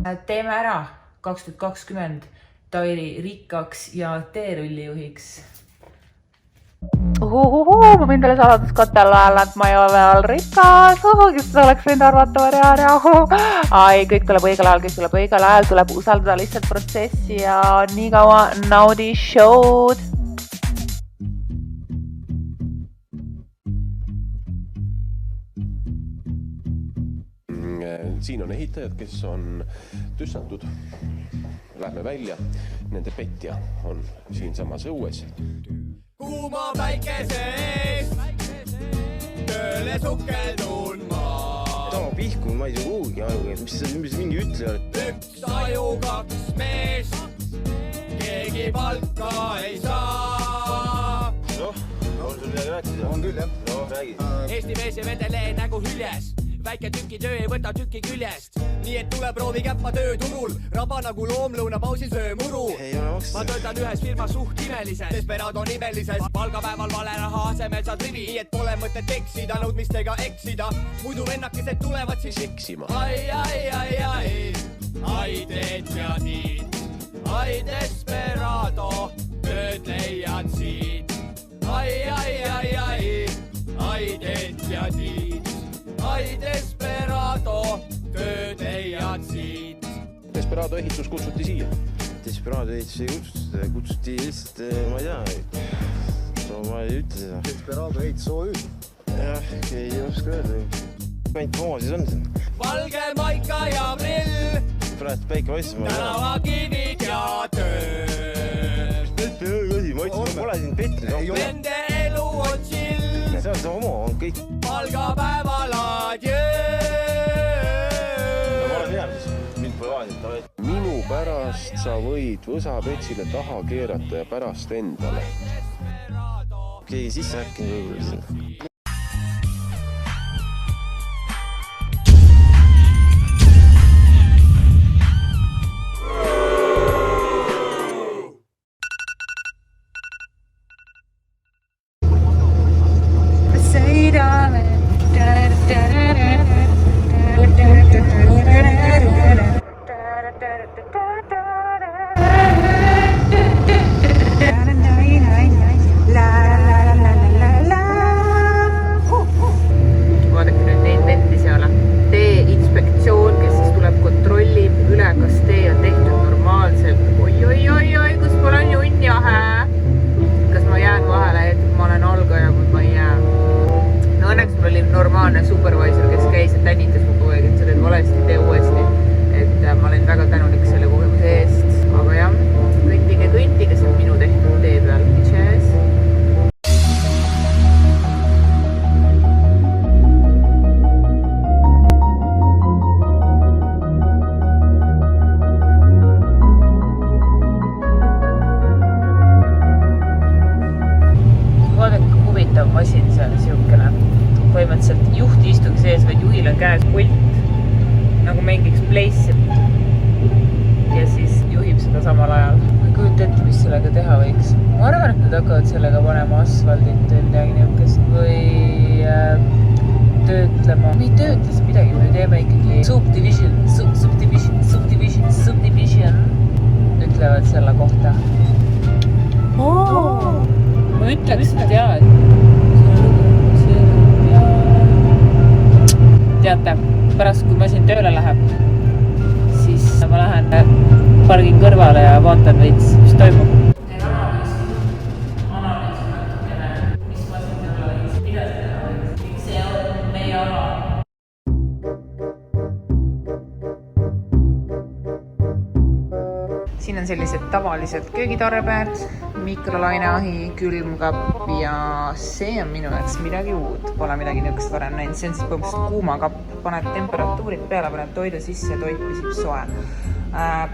Teeme ära 2020 Tairi rikkaks ja teerullijuhiks. Ma võin teile saladuskattel öelda, et ma ei ole veel rikas, kes oleks võinud arvata, ai, kõik tuleb õigel ajal, kõik tuleb õigel ajal, tuleb usaldada lihtsalt protsessi ja nii kaua naudi show'd. Siin on ehitajad, kes on tüssatud. Lähme välja, nende petja on siin samas õues. Kuuma päikese ees, tööle sukeldun ma. Tama pihku, ma ei saa kuhugi ajuga, mis mingi ütle. Üks aju, kaks mees, keegi palka ei saa. On sul midagi rääkida? On küll, jah. No, räägi. Eesti mees ja vedelee nägu hüljes. Väike tüki töö ei võta tüki küljest. Nii et tule proovi käppa tööturul. Raba nagu loomlõuna pausil söö muru. Ma töötan ühes firmas suht imelises. Desperado nimelises. Palgapäeval vale raha asemel saad rivi. Nii et pole mõtet eksida, nõudmistega eksida. Muidu vennakesed tulevad siis eksima. Ai teed ja tiid. Ai desperado, tööd leiad siit. Ai teed ja tiid. Ai desperado, tööd leiad siit. Desperado ehitus kutsuti siia. Desperado ehitus ei kutsuti lihtsalt, ma ei tea. Ma ei ütle seda. Desperado ehitus OÜ. Jah, ei oska öelda. Ainult oma siis on siin. Valge maika ja prill. Praegu päike vaistab. Tänava kivid ja töö. Ma pole siin petnud. Nende elu on chill. See on see oma, on kõik. Palgapäeval adjöö. Ma olen hea, siis mind pole vaadanud. Minu pärast sa võid võsapetsile taha keerata ja pärast endale. Keegi sisse äkkinud võib-olla siin. Normaalne supervisor, kes käis ja tänitas mu kogu aeg, et sa teed valesti, tee uuesti. Et ma olen väga tänulik selle kogemuse eest. Aga jah, kõndige see minu tehtud tee peal. Bitches. Vaadake, huvitav masin see on siukene. Põhimõtteliselt juht istuks ees, vaid juhil on käes pult, nagu mängiks Playsi ja siis juhib seda samal ajal. Ma ei kujuta ette, mis sellega teha võiks. Ma arvan, et nad hakkavad sellega panema asfaldit või midagi niukest või töötlema. Me ei töötle see midagi, me teeme ikkagi subdivision ütlevad selle kohta. Ma ütleks, et jaa, teate, pärast kui masin tööle läheb, siis ma lähen pargin kõrvale ja vaatan veits, mis toimub. Teen analüüsi natukene, mis masin tööle võiks, mida see teha võiks. See on meie ala. Siin on sellised tavalised köögitarrepäed, mikrolaineahi, külmkapp ja see on minu jaoks midagi uut. Pole midagi niukest varem näinud. See on siis põhimõtteliselt kuumakapp. Paned temperatuurid peale, paned toidu sisse ja toit püsib soe.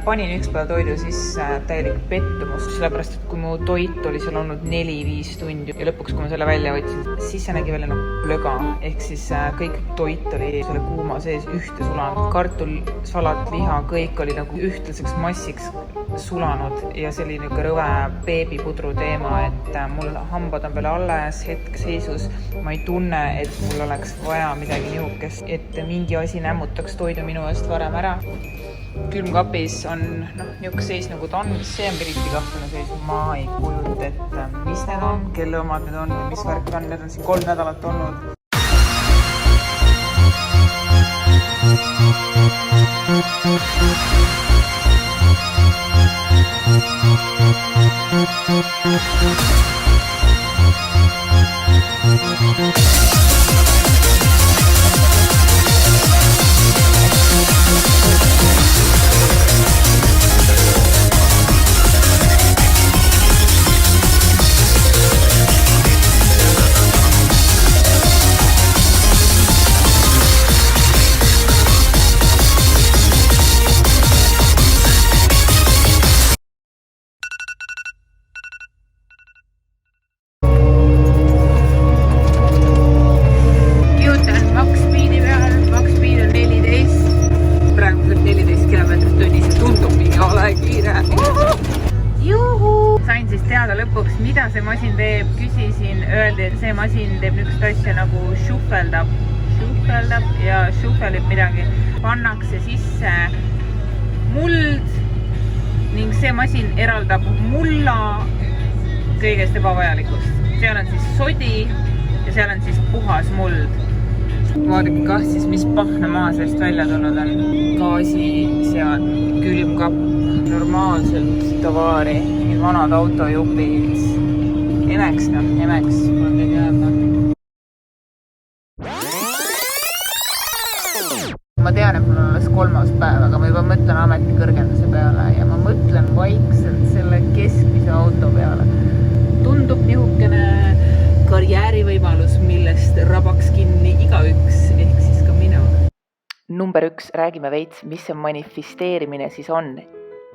Panin üks päev toidu sisse, täielik pettumus, sellepärast, et kui mu toit oli seal olnud 4-5 tundi ja lõpuks, kui ma selle välja võtsin, siis see nägi välja nagu plöga, ehk siis kõik toit oli selle kuuma sees ühte sulanud. Kartul, salat, liha, kõik oli nagu ühtlaseks massiks sulanud ja see oli niisugune rõve beebipudru teema, et mul hambad on veel alles hetkeseisus. Ma ei tunne, et mul oleks vaja midagi nihukest, et mingi asi nämmutaks toidu minu eest varem ära. Külmkapis on niisugune seis nagu ta on, see on eriti kahtlane seis. Ma ei kujuta ette, mis need on, kelle omad need on või mis värk on, need on siin 3 nädalat olnud. Lõpuks, mida see masin teeb, küsisin, öeldi, et see masin teeb niisugust asja nagu šuhveldab ja šuhvelib midagi. Pannakse sisse muld ning see masin eraldab mulla kõigest ebavajalikust. Seal on siis sodi ja seal on siis puhas muld. Vaadake kah siis, mis pahna maa sellest välja tulnud on. Gaasisead, külmkapp, normaalselt tavaari, vanad autojupid. Emeks, on kõige öelda. Ma tean, et mul on alles 3. päev, aga ma juba mõtlen ametikõrgenduse peale ja ma mõtlen vaikselt selle keskmise auto peale. Tundub nihukene karjäärivõimalus, millest rabaks kinni igaüks, ehk siis ka mina. Number 1, räägime veits, mis see manifesteerimine siis on.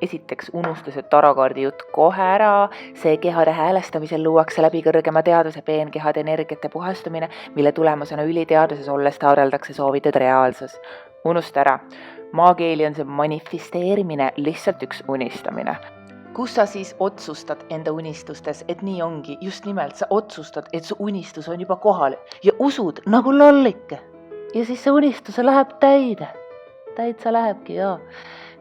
Esiteks unustas, et tarakaardi jutt kohe ära, see kehade häälestamisel luuakse läbi kõrgema teaduse peenkehade energiate puhastumine, mille tulemusena üliteaduses olles taoreldakse soovitud reaalsus. Unusta ära, maakeeli on see manifesteerimine lihtsalt üks unistamine. Kus sa siis otsustad enda unistustes, et nii ongi, just nimelt sa otsustad, et su unistus on juba kohal ja usud nagu lollike. Ja siis see unistuse läheb täitsa lähebki, jaa.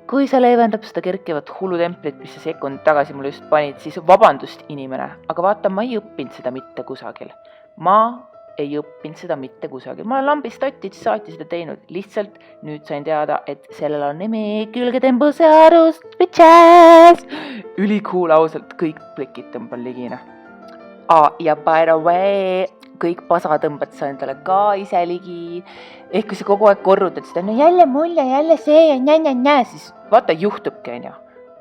Kui sa leevendab seda kerkivat hullutemplit, mis sa sekund tagasi mulle just panid, siis vabandust inimene, aga vaata, ma ei õppinud seda mitte kusagil. Ma olen lambist ottid saati seda teinud, lihtsalt nüüd sain teada, et sellel on nimi külgetembuseadus, bitches! Ülikool ausalt, kõik plikid tõmban ligina. Ja by the way, kõik pasa tõmbad sa endale ka ise ligi. Ehk kui sa kogu aeg korrutad seda, no jälle mul ja jälle see ja nä, siis vaata juhtubki, on ju.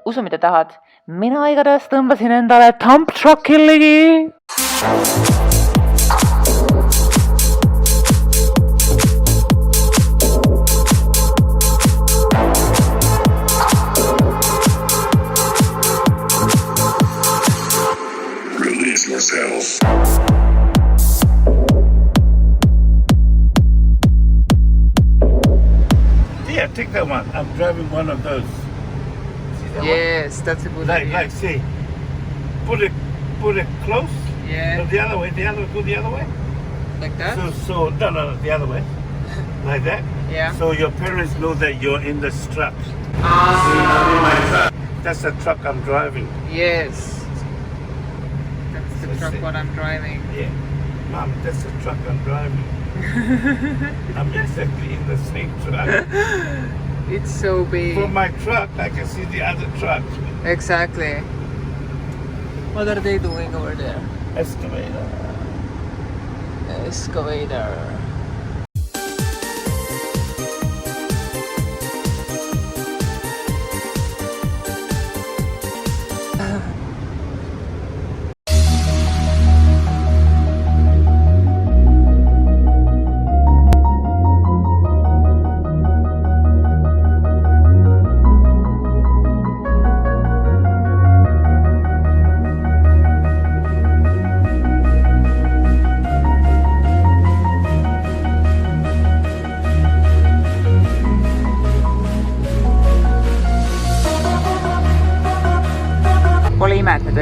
Usu, mida tahad. Mina igatahes tõmbasin endale dump trucki ligi. Release yourself. Yeah, take that one. I'm driving one of those. Yes, that's a good idea. Like, see, put it close. Yeah. Go the other way. Go the other way. Like that? So no, the other way. Like that. Yeah. So your parents know that you're in this truck. That's the truck I'm driving. Yes. That's the truck what I'm driving. Yeah. Mom, that's the truck I'm driving. I'm exactly in the same truck. It's so big. From my truck, I can see the other truck. Exactly. What are they doing over there? Excavator. Excavator.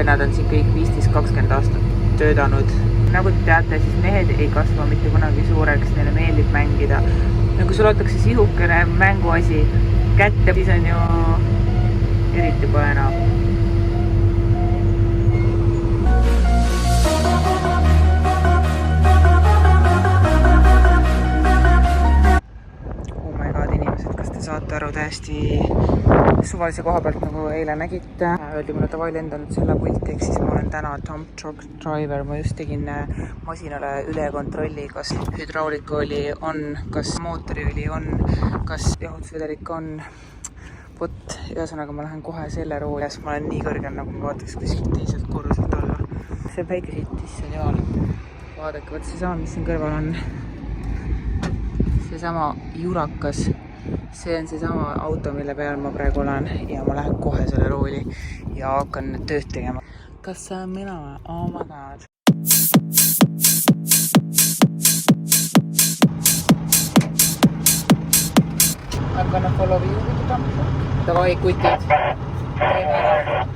vennad on siin kõik 15-20 aastat töötanud. Nagu te teate, siis mehed ei kasva mitte kunagi suureks, neile meeldib mängida. Kui sul otakse sihukene mänguasi kätte, siis on ju eriti pole enam. Oh my god, inimesed, kas te saate aru täiesti suvalise koha pealt, nagu eile nägite. Öeldi mulle davai lenda nüüd selle pulti, ehk siis ma olen täna dump truck driver. Ma just tegin masinale üle kontrolli, kas hüdraulikaõli on, kas mootoriõli on, kas jahutusvedelik on. Vot, ühesõnaga ma lähen kohe selle rooli, sest ma olen nii kõrgel, nagu ma vaataks kuskilt teiselt korruselt alla. See päike siit, issand jumal. Vaadake, võt seesama, mis siin kõrval on. Seesama jurakas. See on seesama auto, mille peal ma praegu olen ja ma lähen kohe selle rooli ja hakkan tööd tegema. Kas see on mina või? Oh my god. I'm gonna follow you with the dump truck. Davai, kutid. Teeme ära.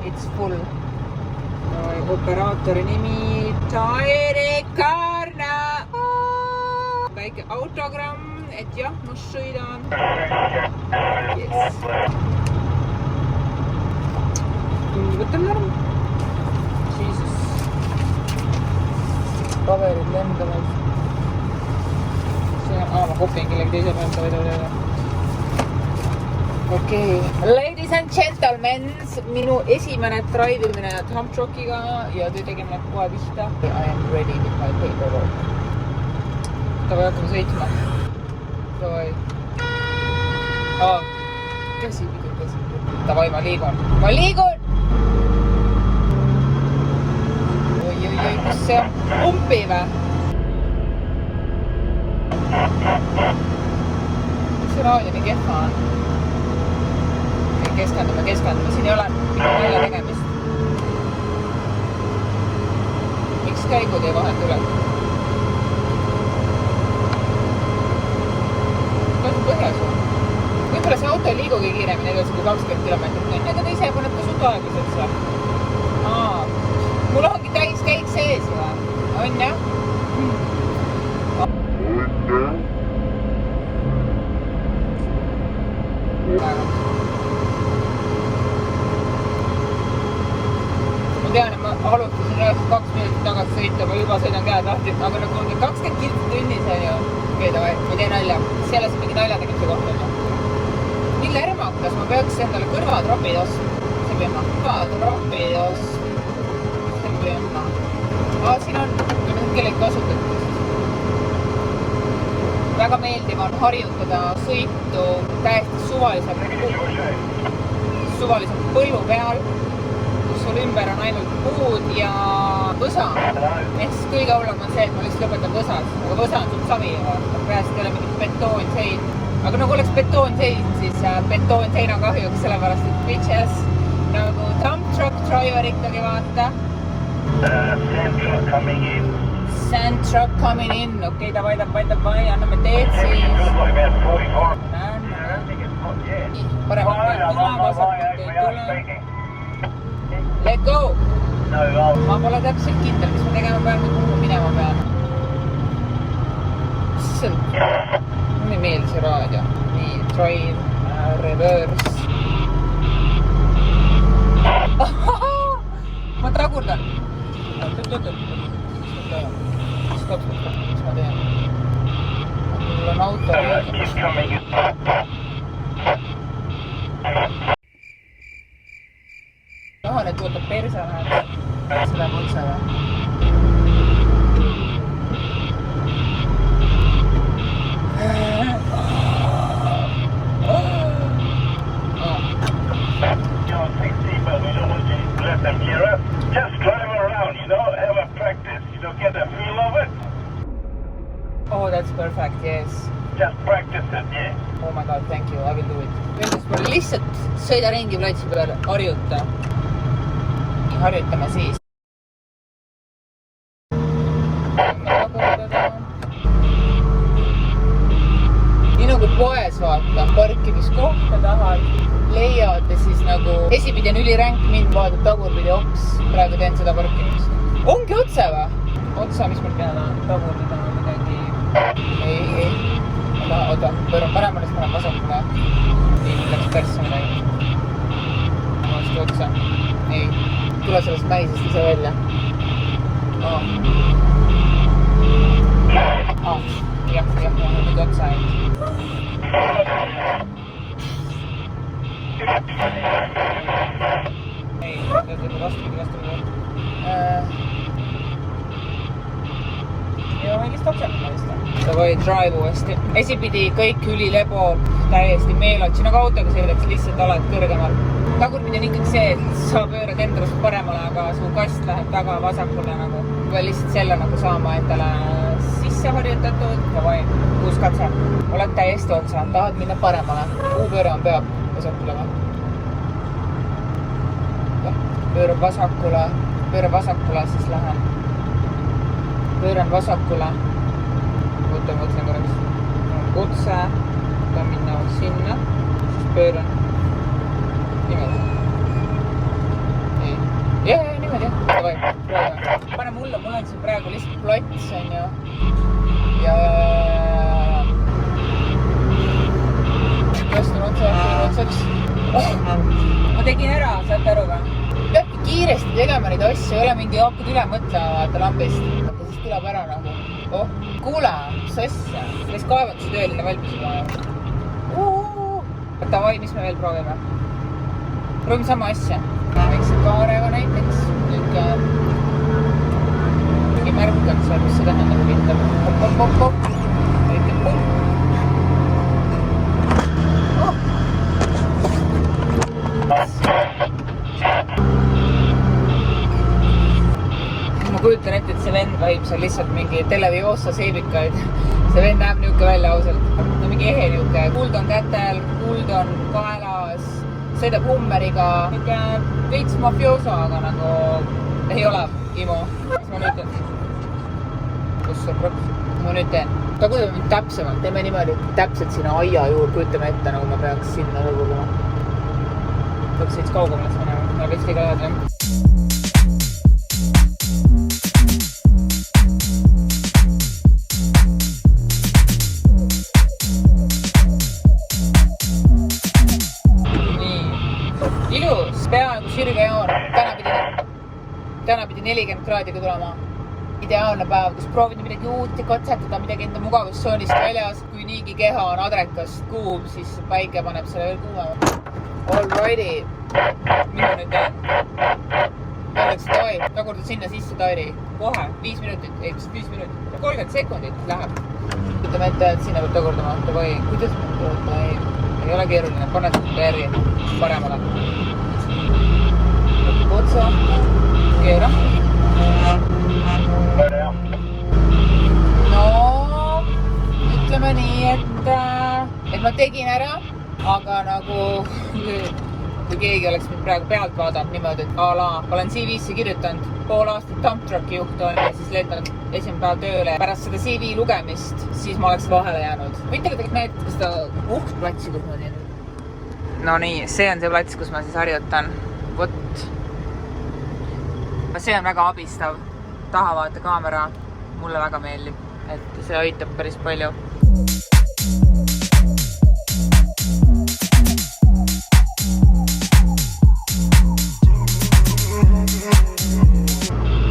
It's full. Operaatori nimi Taire Karna. Väike autogramm, et jah, ma sõidan. Yes. Võtame ära. Jesus. Paberid lendavad. See on, ma kopin kellegi teise pealt, või. Okei. Ladies and gentlemen, minu esimene drive'imine dump truckiga ja töö tegemine kohe pihta. I am ready with my paperwork. Davai, hakkame sõitma. Davai. Käsi. Davai, ma liigun. Ma liigun! Oi, kus see on? Umpi või? Mis see raadio nii kehva on? Keskendume, siin ei ole nalja tegemist. Miks käigud ei vahet üle? Kas on põhjas või? Võib-olla see auto ei liigugi kiiremini edasi kui 20 km/h, aga ta ise paneb ka suht aeglaseks või? Mul ongi täiskäik sees või? On jah? Ma tean, et ma alustasin 2 minutit tagasi sõita, ma juba sõidan käed lahti, aga nagu on 20 km tunnis on ju. Okei, davai, ma teen nalja. Selles mingi nalja tegemise koht on ju. Nii lärmakas, ma peaks endale kõrvatropid ostma. See peab kõrvatropid ostma. Siin on kellegi kasutatud. Väga meeldiv on harjutada sõitu täiesti suvalisel põllu peal, kus sul ümber on ainult puud ja võsa. Ehk siis kõige hullem on see, et ma lihtsalt lõpetan võsas. Aga võsa on suht savi, peast ei ole mingit betoonsein. Aga nagu oleks betoonsein, siis betoonsein on kahjuks, sellepärast et bitches nagu dump truck driver ikkagi vaata. Sand truck coming in. Okei, davai, anname teed siis. Paremalt ei tule, vasakut ei tule. Let go! Ma pole täpselt kindel, mis ma tegema pean, kuhu minema pean. Mulle ei meeldi see raadio. Nii, drive, reverse. Ma tragurdan. Stopp, mis ma teen? Mul on auto. Tahan, et võtab perse läheb. See läheb otse või? Just drive around, you know, have a practice, you know, get a feel of it. Oh, that's perfect, yes. Just practice it, yeah. Oh my god, thank you, I will do it. Öeldes mulle lihtsalt sõida ringi platsi peal, harjuta. Harjutame siis. Nagu ees vaata, parkimiskohta tahad, leiad ja siis nagu esipidi on üliränk, mind vaatad tagurpidi hops, praegu teen seda parkimist. Ongi otse või? Otse, mis mul peale on? Tagurpidi on midagi... Ei. Oota, pööran paremale, siis ma olen vasakule. Nii, läks persse midagi. Ma vastu otse. Ei, tule sellest mäisest ise välja. Jah, nüüd otsa ainult. Ei, vastupidi. Ja ma lihtsalt oksendama vist. Davai, drive uuesti. Esipidi kõik ülilebo, täiesti meelod. Sinu autoga sõidaks lihtsalt oled kõrgemal. Tagurpidi on ikkagi see, et sa pöörad endalast paremale, aga su kast läheb taga vasakule nagu. Või lihtsalt selle nagu saama endale sisse harjutatud. Davai, uus katse. Oled täiesti otsa, tahad minna paremale. Kuhu pöörama peab vasakule või? Pööran vasakule, siis lähen. Pööran vasakule. Mõtlen korraks. Otse. Tahan minna sinna. Siis pööran. Niimoodi. Jah, niimoodi. Davai, proovime. Pane mulle, mul on siin praegu lihtsalt plats, on ju. Ja. Tõstun otsaks. Ma tegin ära, saate aru või? Peabki kiiresti tegema neid asju, ei ole mingi hakkad üle mõtlema vaata lambist. Siis tuleb ära nagu. Kuule, mis asja? Läks kaevanduse tööline valmis juba. Davai, mis me veel proovime? Proovime sama asja. Väikse kaarega näiteks. Mingi märk on seal, mis see tähendab huvitav. Pop. Väike pop. Ma kujutan ette, et see vend vahib seal lihtsalt mingi televiossa seebikaid. See vend näeb niuke välja ausalt. No mingi ehe niuke. Kuld on kätel, kuld on kaelas, sõidab hummeriga. Niuke veits mafioso, aga nagu ei ole imu. Mis ma nüüd teen? Kus see proks? Ma nüüd teen. Ta kujutame mind täpsemalt. Teeme niimoodi täpselt sinna aia juurde. Kujutame ette, nagu ma peaks sinna lõbugama. Peaks veits kaugemalt minema. Ma veits liiga lähedal. Ilus, peaaegu sirgejoon, täna pidi 40 kraadiga tulema. Ideaalne päev, kus proovida midagi uut ja katsetada midagi enda mugavustsoonist väljas. Kui niigi keha on adrekas kuum, siis päike paneb selle veel kuumema. Alrighty, mida nüüd teen? Öeldakse davai, tagurda sinna sisse tairi. Kohe, 5 minutit, ei 5 minutit, 30 sekundit läheb. Ütleme ette, et sinna peab tagurdama. Davai, kuidas ma tagurda? Ei ole keeruline, paned järgi paremale. Lõpib otsa, keera. No, ütleme nii, et ma tegin ära, aga nagu kui keegi oleks mind praegu pealt vaadanud niimoodi, et olen CV-sse kirjutanud pool aastat dump trucki juht on ja siis lendanud esimene päev tööle. Pärast seda CV lugemist, siis ma oleks vahele jäänud. Võite tegelikult näidata seda platsi, kus ma teen. No nii, see on see plats, kus ma siis harjutan. Vot. See on väga abistav. Tahavaate kaamera. Mulle väga meeldib, et see aitab päris palju.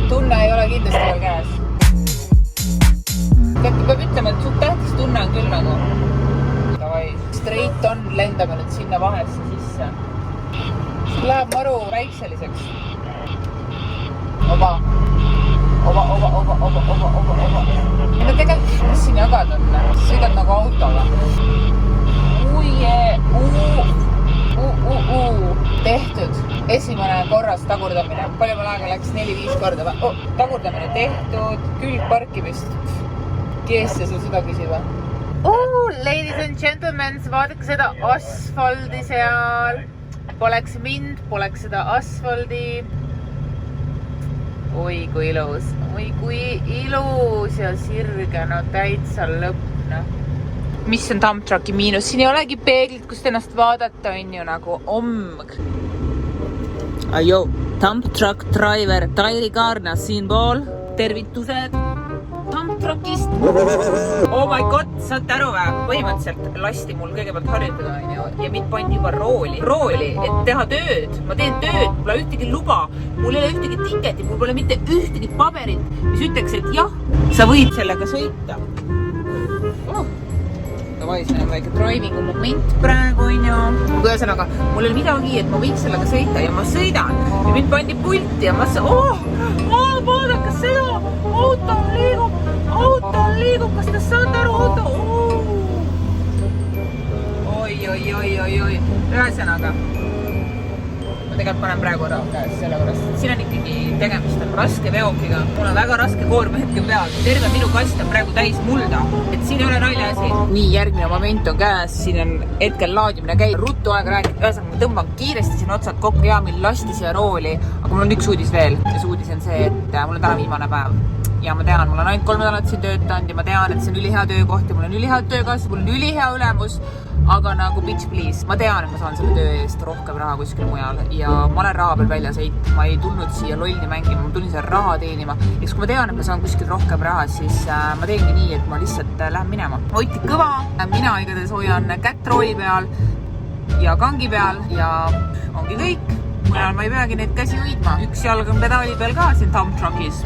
Tunne ei ole kindlasti veel käes. Peab ütlema, et suht tähtis tunne on küll nagu. Davai, straight on, lendame nüüd sinna vahesse sisse. See läheb maru väikseliseks. Oba. No tegelikult, mis siin jagada on? Sõidad nagu autoga. Tehtud. Esimene korras tagurdamine. Palju meil aega läks? 4-5 korda või? Tagurdamine tehtud. Külg parkimist. Kes see sul seda küsib või? Ladies and gentlemen, vaadake seda asfaldi seal. Poleks mind, poleks seda asfaldi. Oi kui ilus ja sirge, no täitsa lõpp, noh. mis on dump truck'i miinus, siin ei olegi peeglit, kust ennast vaadata, on ju nagu Ajo, dump truck driver Tairi Kaarna siinpool, tervitused dump truck'ist. Oh my god, saate aru või? Põhimõtteliselt lasti mul kõigepealt harjutada, on ju, ja mind pandi juba rooli, et teha tööd. Ma teen tööd, mul ei ühtegi luba, mul ei ole ühtegi tiketit, mul pole mitte ühtegi paberit, mis ütleks, et jah, sa võid sellega sõita. Davai, see on väike driving'u moment praegu, on ju. Ühesõnaga, mul ei ole midagi, et ma võiks sellega sõita ja ma sõidan. Ja mind pandi pulti ja ma vaadake seda, auto liigub, kas te saate aru, Oi. Ühesõnaga, ma tegelikult panen praegu ära käes, sellepärast, et siin on ikkagi tegemist raske veokiga. Mul on väga raske koorma hetkel peal. Terve minu kast on praegu täis mulda, et siin ei ole nalja asi. Nii, järgmine moment on käes, siin on hetkel laadimine käib. Ruttu aega rääkida, ühesõnaga ma tõmban kiiresti siin otsad kokku ja mind lasti siia rooli. Aga mul on üks uudis veel. Ja see uudis on see, et mul on täna viimane päev. Ja ma tean, mul on ainult 3 nädalat siin töötanud ja ma tean, et see on ülihea töökoht ja mul on ülihea töökoht, mul on ülihea ülemus. Aga nagu bitch please, ma tean, et ma saan selle töö eest rohkem raha kuskil mujal ja ma olen raha peal välja sõit. Ma ei tulnud siia lolli mängima, ma tulin siia raha teenima. Ja kui ma tean, et ma saan kuskil rohkem raha, siis ma teengi nii, et ma lihtsalt lähen minema. Oti kõva, mina igatahes hoian kätt rooli peal ja kangi peal ja ongi kõik. Mujal ma ei peagi neid käsi hoidma. Üks jalg on pedaali peal ka siin dump truck'is.